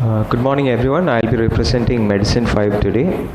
Good morning, everyone. I'll be representing Medicine 5 today.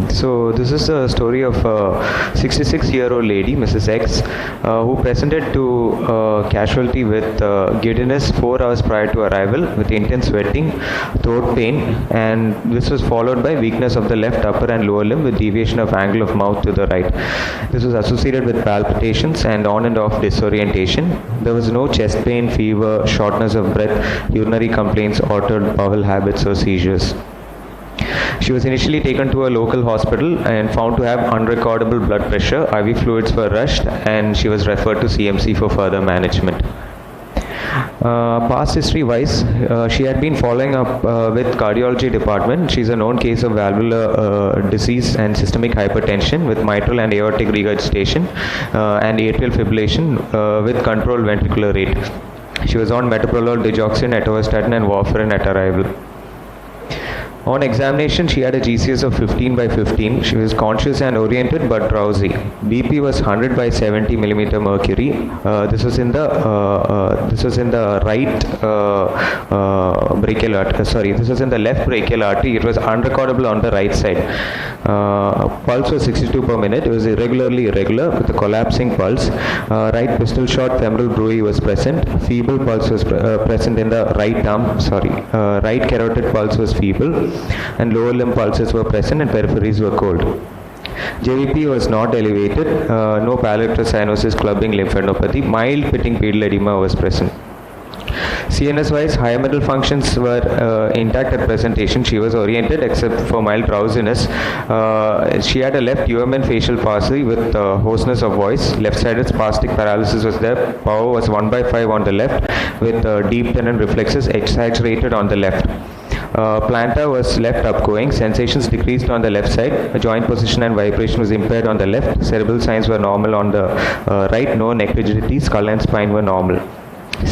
So this is the story of a 66-year-old lady, Mrs. X, who presented to casualty with giddiness 4 hours prior to arrival, with intense sweating, throat pain, and this was followed by weakness of the left upper and lower limb with deviation of angle of mouth to the right. This was associated with palpitations and on and off disorientation. There was no chest pain, fever, shortness of breath, urinary complaints, altered bowel habits or seizures. She was initially taken to a local hospital and found to have unrecordable blood pressure. IV fluids were rushed and she was referred to CMC for further management. Past history wise, she had been following up with cardiology department. She's a known case of valvular disease and systemic hypertension with mitral and aortic regurgitation and atrial fibrillation with controlled ventricular rate. She was on metoprolol, digoxin, atorvastatin and warfarin at arrival. On examination, she had a GCS of 15/15. She was conscious and oriented but drowsy. BP was 100/70 millimeter mercury. This was in the right brachial artery. This was in the left brachial artery. It was unrecordable on the right side. Pulse was 62 per minute. It was irregular with a collapsing pulse. Right pistol short femoral bruit was present. Feeble pulse was present in the right arm. Right carotid pulse was feeble, and lower limb pulses were present and peripheries were cold. JVP was not elevated. No pallidus cyanosis, clubbing lymphadenopathy. Mild pitting pedal edema was present. CNS wise, higher mental functions were intact at presentation. She was oriented except for mild drowsiness. She had a left UMN facial palsy with hoarseness of voice. Left-sided spastic paralysis was there. Power was 1/5 on the left with deep tenant reflexes exaggerated on the left. Plantar was left upgoing. Sensations decreased on the left side. Joint position and vibration was impaired on the left. Cerebral signs were normal on the right. No neck rigidity. Skull and spine were normal.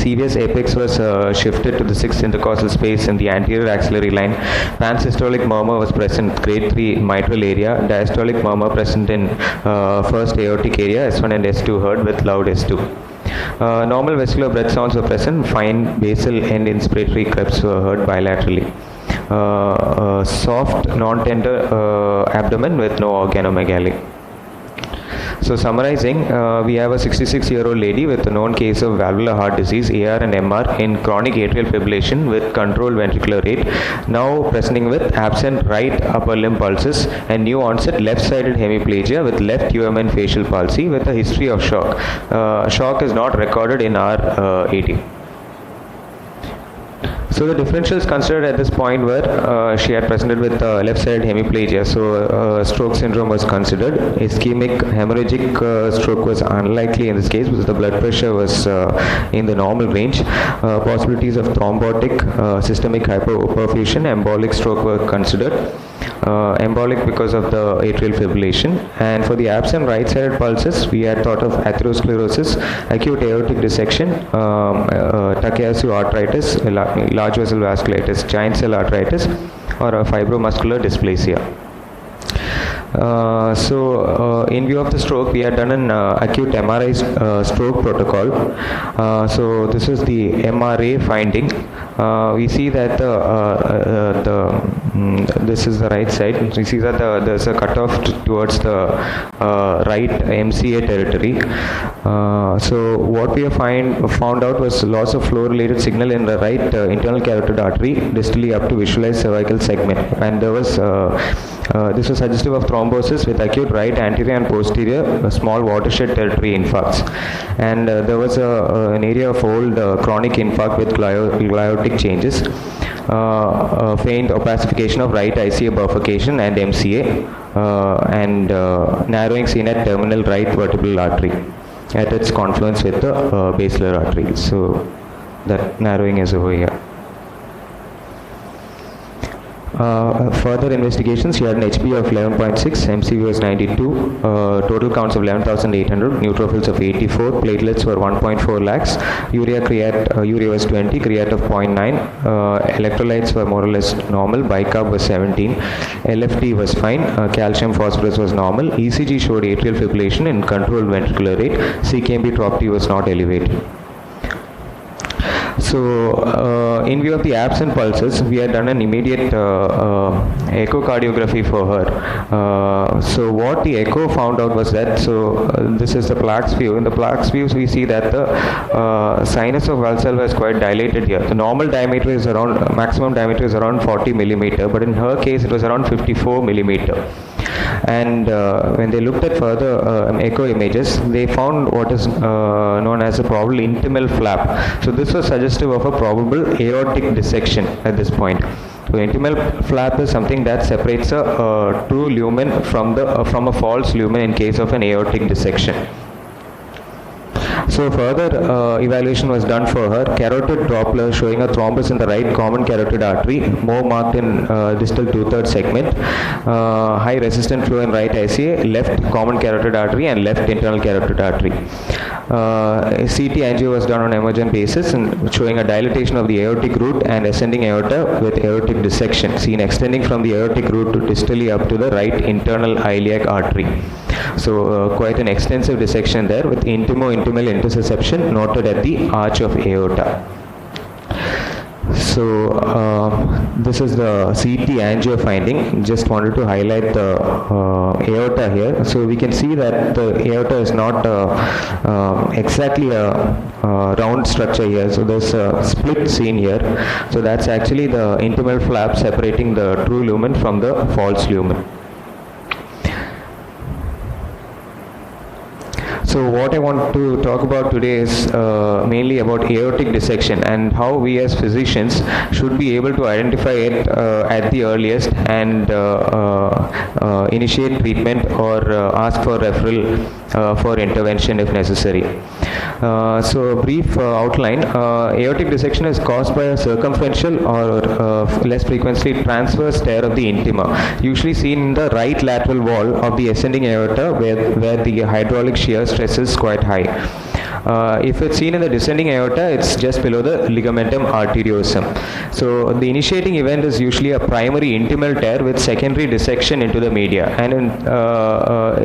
Serious apex was shifted to the 6th intercostal space in the anterior axillary line. Pansystolic murmur was present, grade 3 mitral area. Diastolic murmur present in first aortic area, S1 and S2 heard with loud S2. Normal vesicular breath sounds were present. Fine basal and inspiratory creps were heard bilaterally. Soft, non-tender abdomen with no organomegaly. So summarizing, we have a 66-year-old lady with a known case of valvular heart disease, AR and MR, in chronic atrial fibrillation with controlled ventricular rate, now presenting with absent right upper limb pulses and new onset left-sided hemiplegia with left UMN facial palsy with a history of shock. Shock is not recorded in our AD. So the differentials considered at this point were she had presented with left-sided hemiplegia, so stroke syndrome was considered. Ischemic hemorrhagic stroke was unlikely in this case because the blood pressure was in the normal range. Possibilities of thrombotic, systemic hypoperfusion, embolic stroke were considered. Embolic because of the atrial fibrillation, and for the absent right-sided pulses we had thought of atherosclerosis, acute aortic dissection, Takayasu arteritis, large vessel vasculitis, giant cell arteritis, or a fibromuscular dysplasia. In view of the stroke, we had done an acute MRI stroke protocol. So this is the MRA finding. We see that this is the right side. We see that there's a cutoff towards the right MCA territory. So what we have found out was loss of flow-related signal in the right internal carotid artery, distally up to visualized cervical segment, and there was this was suggestive of thrombosis with acute right anterior and posterior small watershed territory infarcts, and there was an area of old chronic infarct with gliotic changes, faint opacification of right ICA bifurcation and MCA, and narrowing seen at terminal right vertebral artery at its confluence with the basilar artery. So that narrowing is over here. Further investigations, she had an HB of 11.6, MCV was 92, total counts of 11,800, neutrophils of 84, platelets were 1.4 lakhs, urea was 20, creat of 0.9, electrolytes were more or less normal, bicarb was 17, LFT was fine, calcium phosphorus was normal, ECG showed atrial fibrillation in controlled ventricular rate, CKMB TROP-T was not elevated. So, in view of the absent pulses, we had done an immediate echocardiography for her. So, what the echo found out was that, this is the Plaques view. In the Plaques views, we see that the sinus of Valsalva is quite dilated here. The normal diameter is around, maximum diameter is around 40 millimeter, but in her case, it was around 54 millimeter. And when they looked at further echo images, they found what is known as a probable intimal flap. So this was suggestive of a probable aortic dissection at this point. So intimal flap is something that separates a true lumen from a false lumen in case of an aortic dissection. So further evaluation was done for her. Carotid Doppler showing a thrombus in the right common carotid artery, more marked in distal 2/3 segment. High resistant flow in right ICA, left common carotid artery and left internal carotid artery. CT angio was done on emergent basis and showing a dilatation of the aortic root and ascending aorta with aortic dissection seen extending from the aortic root to distally up to the right internal iliac artery. So quite an extensive dissection there with intimo-intimal intersusception noted at the arch of aorta. So this is the CT angio finding. Just wanted to highlight the aorta here. So we can see that the aorta is not exactly a round structure here. So there's a split seen here. So that's actually the intimal flap separating the true lumen from the false lumen. So what I want to talk about today is mainly about aortic dissection and how we as physicians should be able to identify it at the earliest and initiate treatment or ask for referral for intervention if necessary. So a brief outline. Aortic dissection is caused by a circumferential or less frequently transverse tear of the intima, usually seen in the right lateral wall of the ascending aorta where the hydraulic shear stress is quite high. If it's seen in the descending aorta, it's just below the ligamentum arteriosum. So the initiating event is usually a primary intimal tear with secondary dissection into the media, and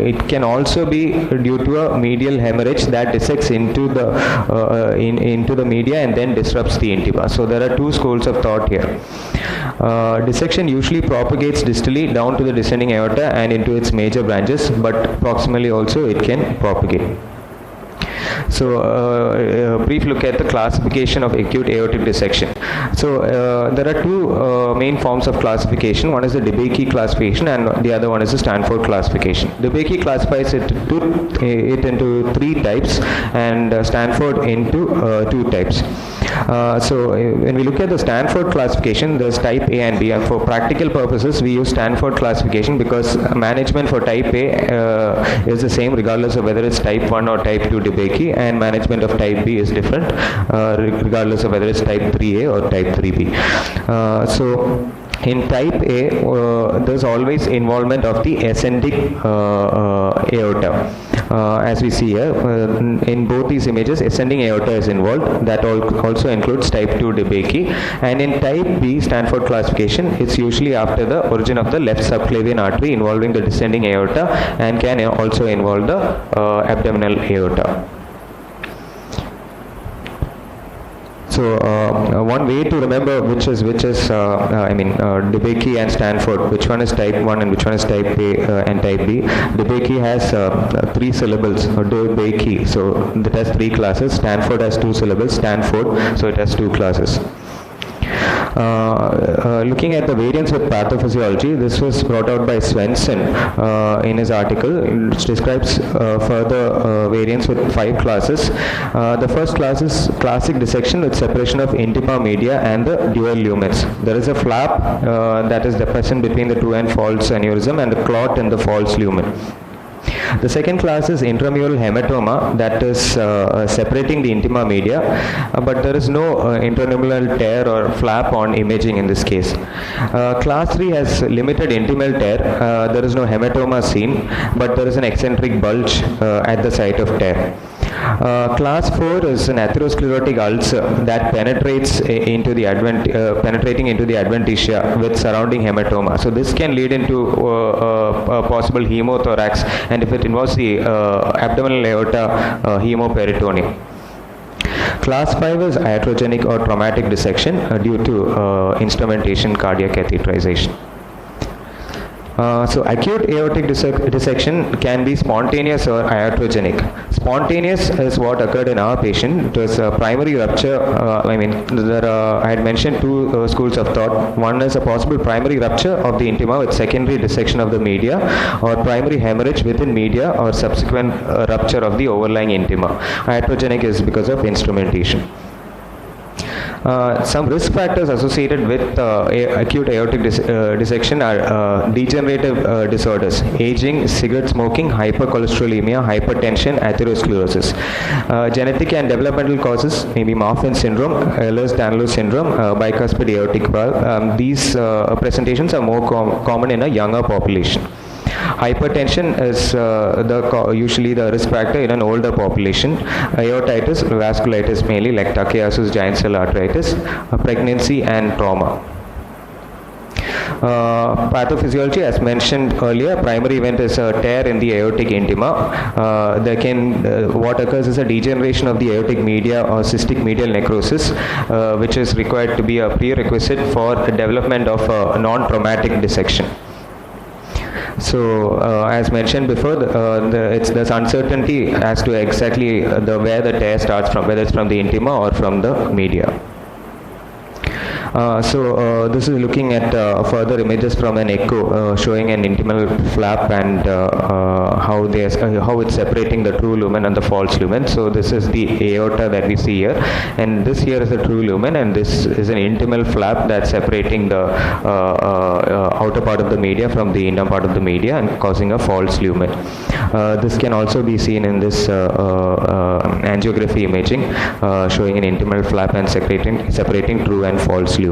it can also be due to a medial hemorrhage that dissects into the into the media and then disrupts the intima. So there are two schools of thought here. Dissection usually propagates distally down to the descending aorta and into its major branches, but proximally also it can propagate. So a brief look at the classification of acute aortic dissection. So there are two main forms of classification. One is the DeBakey classification and the other one is the Stanford classification. DeBakey classifies it into three types and Stanford into two types. So when we look at the Stanford classification, there's type A and B, and for practical purposes we use Stanford classification because management for type A is the same regardless of whether it's type 1 or type 2 DeBakey, and management of type B is different regardless of whether it's type 3A or type 3B. So in type A, there's always involvement of the ascending aorta. As we see here, in both these images, ascending aorta is involved. That also includes type 2 DeBakey. And in type B, Stanford classification, it's usually after the origin of the left subclavian artery involving the descending aorta and can also involve the abdominal aorta. So one way to remember which is DeBakey and Stanford, which one is type 1 and which one is type A and type B. DeBakey has 3 syllables, or DeBakey, so that has 3 classes. Stanford has 2 syllables, Stanford, so it has 2 classes. Looking at the variants with pathophysiology, this was brought out by Svensson in his article, which describes further variants with 5 classes. The first class is classic dissection with separation of intima media and the dual lumens. There is a flap that is present between the true and false aneurysm and a clot in the false lumen. The second class is intramural hematoma, that is separating the intima media, but there is no intramural tear or flap on imaging in this case. Class 3 has limited intimal tear. There is no hematoma seen, but there is an eccentric bulge at the site of tear. Class 4 is an atherosclerotic ulcer that penetrates into the penetrating into the adventitia with surrounding hematoma. So this can lead into a possible hemothorax, and if it involves the abdominal aorta, hemoperitoneum. Class 5 is iatrogenic or traumatic dissection due to instrumentation cardiac catheterization. So acute aortic dissection can be spontaneous or iatrogenic. Spontaneous is what occurred in our patient. It was a primary rupture. I had mentioned two schools of thought. One is a possible primary rupture of the intima with secondary dissection of the media, or primary hemorrhage within media or subsequent rupture of the overlying intima. Iatrogenic is because of instrumentation. Some risk factors associated with acute aortic dissection are degenerative disorders, aging, cigarette smoking, hypercholesterolemia, hypertension, atherosclerosis. Genetic and developmental causes may be Marfan syndrome, Ehlers-Danlos syndrome, bicuspid aortic valve. These presentations are more common in a younger population. Hypertension is usually the risk factor in an older population. Aortitis, vasculitis mainly, like Takayasu giant cell arteritis, pregnancy and trauma. Pathophysiology, as mentioned earlier, primary event is a tear in the aortic intima. What occurs is a degeneration of the aortic media or cystic medial necrosis, which is required to be a prerequisite for the development of a non-traumatic dissection. So, as mentioned before, there's uncertainty as to exactly where the tear starts from, whether it's from the intima or from the media. This is looking at further images from an echo showing an intimal flap and how it's separating the true lumen and the false lumen. So this is the aorta that we see here, and this here is the true lumen, and this is an intimal flap that's separating the outer part of the media from the inner part of the media and causing a false lumen. This can also be seen in this angiography imaging showing an intimal flap and separating true and false lumen.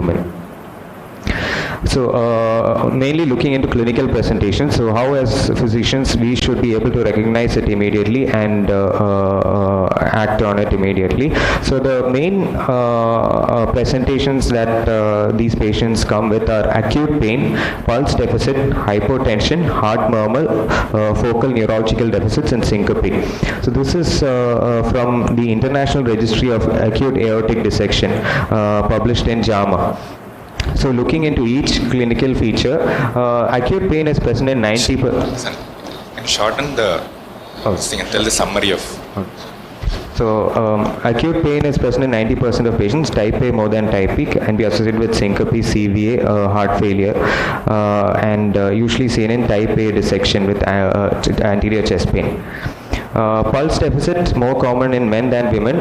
So mainly looking into clinical presentation. So how as physicians we should be able to recognize it immediately and act on it immediately. So the main presentations that these patients come with are acute pain, pulse deficit, hypotension, heart murmur, focal neurological deficits and syncope. So this is from the International Registry of Acute Aortic Dissection published in JAMA. So looking into each clinical feature, acute pain is present in 90%. And shorten the thing and tell the summary of. So acute pain is present in 90% of patients. Type A more than type B can be associated with syncope, CVA, heart failure, and usually seen in type A dissection with anterior chest pain. Pulse deficit, more common in men than women,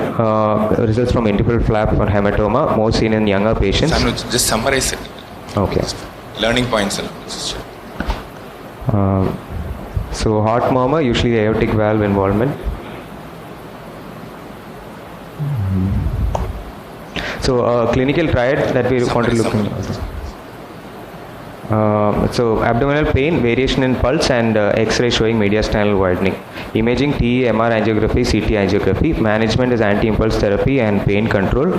results from intimal flap or hematoma, more seen in younger patients. Just summarize it. Okay. Learning points. So heart murmur, usually aortic valve involvement. So clinical triad that we want to look into. So abdominal pain, variation in pulse and X-ray showing mediastinal widening. Imaging, TE, MR angiography, CT angiography. Management is anti-impulse therapy and pain control.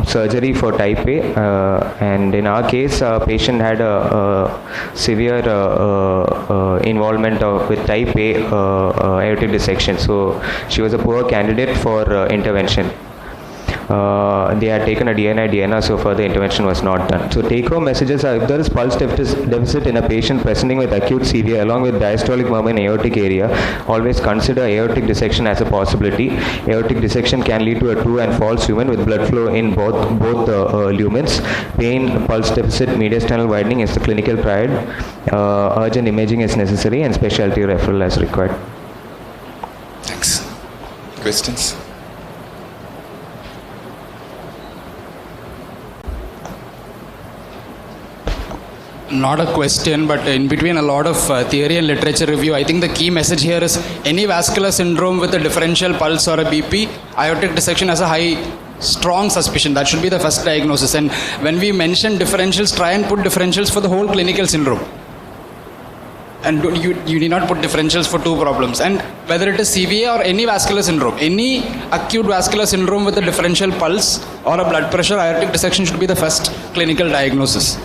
Surgery for type A, and in our case, patient had a severe involvement with type A aortic dissection. So she was a poor candidate for intervention. They had taken a DNR, so further intervention was not done. So take-home messages are: if there is pulse deficit in a patient presenting with acute CV along with diastolic murmur in aortic area, always consider aortic dissection as a possibility. Aortic dissection can lead to a true and false lumen with blood flow in both lumens. Pain, pulse deficit, mediastinal widening is the clinical triad. Urgent imaging is necessary and specialty referral as required. Thanks. Questions? Not a question, but in between a lot of theory and literature review, I think the key message here is any vascular syndrome with a differential pulse or a BP, aortic dissection has a high, strong suspicion. That should be the first diagnosis. And when we mention differentials, try and put differentials for the whole clinical syndrome. And you need not put differentials for two problems. And whether it is CVA or any vascular syndrome, any acute vascular syndrome with a differential pulse or a blood pressure, aortic dissection should be the first clinical diagnosis.